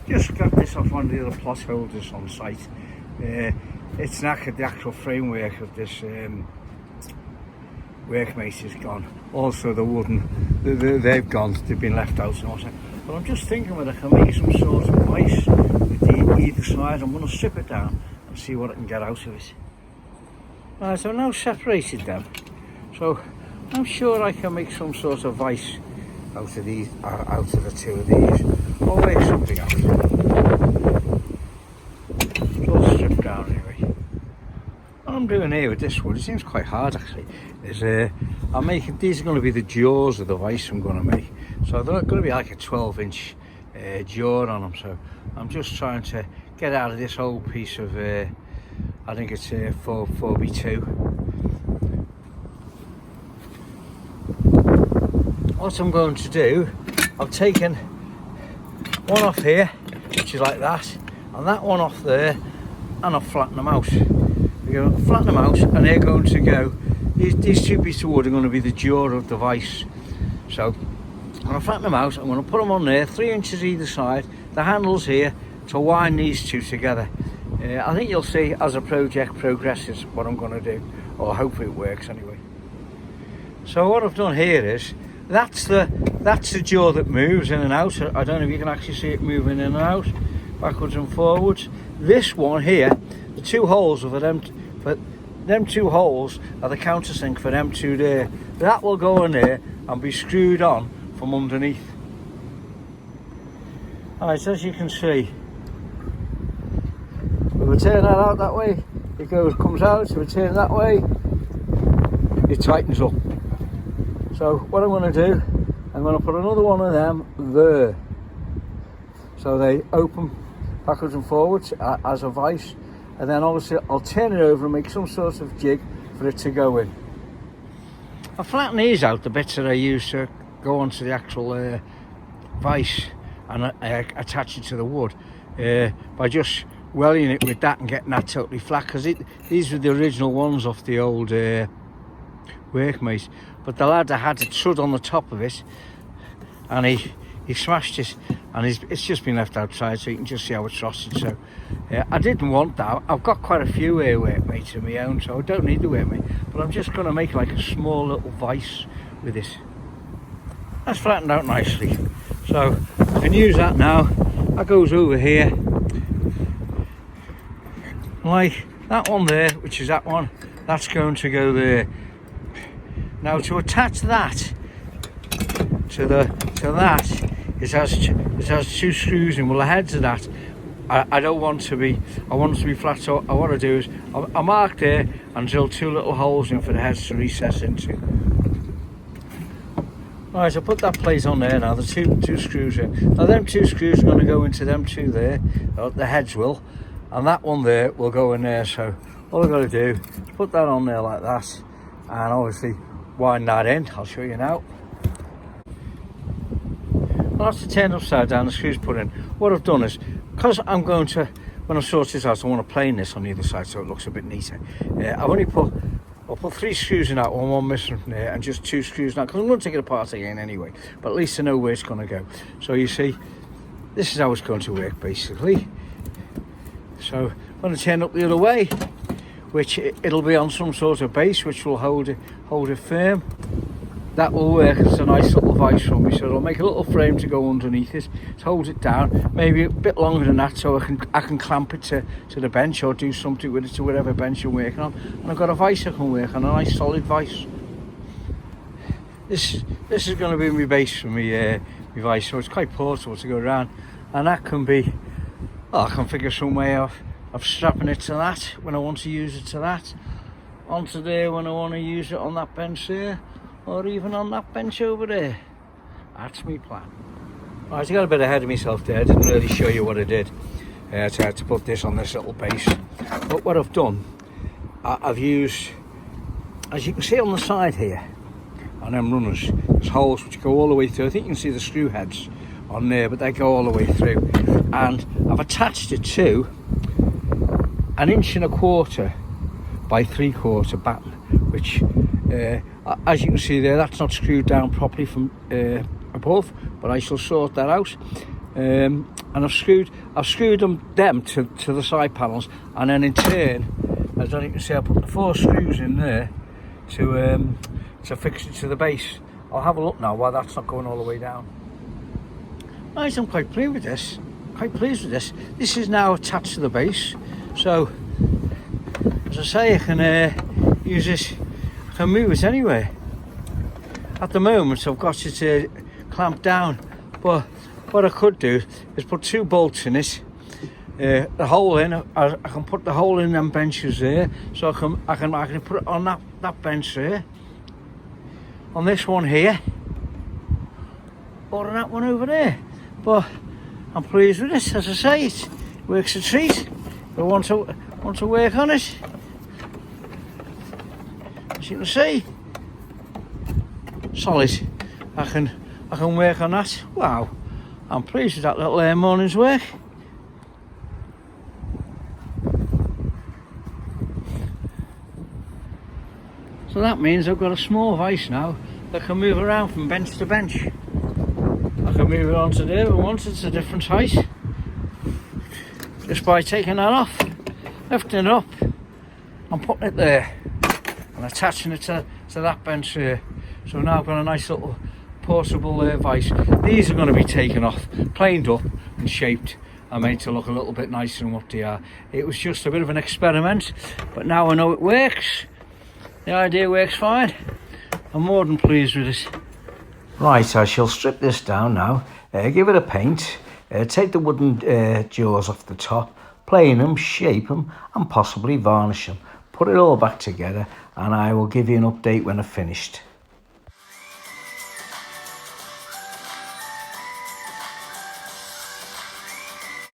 just got this off one of the other plot holders on site. It's knackered, the actual framework of this workmate is gone. Also the wooden, they've gone, they've been left out and all that. But I'm just thinking whether I can make some sort of vise with either side. I'm going to strip it down and see what I can get out of it. Right, so I've now separated them. So I'm sure I can make some sort of vise out of these, out of the two of these. I'll make something out. It's all stripped down anyway. What I'm doing here with this wood, it seems quite hard actually, is I'm making, these are going to be the jaws of the vise I'm going to make. So they're going to be like a 12-inch jaw on them. So I'm just trying to get out of this whole piece of, I think it's 4x2. What I'm going to do, I've taken one off here, which is like that, and that one off there, and I'll flatten them out. We're going to flatten them out, and they're going to go, these two pieces of wood are going to be the jaw of the vise. So I'm going to flatten them out, I'm going to put them on there, 3 inches either side, the handles here, to wind these two together. I think you'll see as the project progresses what I'm going to do, or hopefully it works anyway. So what I've done here is, that's the jaw that moves in and out. I don't know if you can actually see it moving in and out, backwards and forwards. This one here, the two holes are for them two holes are the countersink for them two there. That will go in there and be screwed on from underneath. Alright, so as you can see, if we turn that out that way, it comes out. If we turn that way, it tightens up. So what I'm going to do, I'm going to put another one of them there. So they open backwards and forwards as a vise. And then obviously I'll turn it over and make some sort of jig for it to go in. I flatten these out, the bits that I use to go onto the actual vise, and attach it to the wood by just welding it with that and getting that totally flat, because these were the original ones off the old workmate, but the lad had it trud on the top of it, and he smashed it, and it's just been left outside, so you can just see how it's rusted. So I didn't want that. I've got quite a few workmates of my own, so I don't need the workmate, but I'm just going to make like a small little vise with this. That's flattened out nicely, so I can use that now. That goes over here, like that one there, which is that one, that's going to go there. Now to attach that to that, it has two screws in. Well, the heads of that, I don't want to be, I want it to be flat, so what I want to do is I mark there and drill two little holes in for the heads to recess into. Alright, so put that plate on there now, the two screws in. Now them two screws are going to go into them two there, the heads will, and that one there will go in there. So all I've got to do is put that on there like that, and obviously wind that in. I'll show you now. I'll have to turn it upside down, the screws put in. What I've done is, because I'm going to, when I sort this out, I want to plane this on the other side so it looks a bit neater. I'll put 3 screws in that one missing there, and just 2 screws now, because I'm going to take it apart again anyway, but at least I know where it's going to go. So you see, this is how it's going to work basically. So I'm going to turn up the other way, which it'll be on some sort of base which will hold it firm. That will work as a nice little vise for me, so it'll make a little frame to go underneath it to hold it down, maybe a bit longer than that, so I can clamp it to the bench, or do something with it to whatever bench I'm working on, and I've got a vise I can work on, a nice solid vise. This is going to be my base for my vise, so it's quite portable to go around, and that can be, I can figure some way of strapping it to that when I want to use it, to that, onto there when I want to use it on that bench there, or even on that bench over there. That's my plan. Right, I got a bit ahead of myself there. I didn't really show you what I did. I tried to put this on this little base. But what I've done, I've used, as you can see on the side here, on them runners, there's holes which go all the way through. I think you can see the screw heads on there, but they go all the way through. And I've attached it to 1.25 inch by 3/4 batten, which as you can see there, that's not screwed down properly from above, but I shall sort that out. and I've screwed them to the side panels, and then in turn, as you can see, I put the 4 screws in there to fix it to the base. I'll have a look now why that's not going all the way down. Right, I'm quite pleased with this. This is now attached to the base, so as I say, I can use this. I can move it anywhere. At the moment, I've got it clamped down, but what I could do is put 2 bolts in it. The hole in. I can put the hole in them benches there, so I can put it on that bench there, on this one here, or on that one over there. But I'm pleased with this. As I say, it works a treat. I want to work on it. As you can see, solid. I can work on that. Wow, I'm pleased with that little morning's work. So that means I've got a small vise now that can move around from bench to bench. I can move it onto there if I want. It's a different height. Just by taking that off, lifting it up and putting it there and attaching it to that bench there. So now I've got a nice little portable vise. These are going to be taken off, planed up and shaped and made to look a little bit nicer than what they are. It was just a bit of an experiment, but now I know it works. The idea works fine. I'm more than pleased with it. Right, I shall strip this down now, give it a paint, take the wooden jaws off the top, plane them, shape them and possibly varnish them. Put it all back together and I will give you an update when I've finished.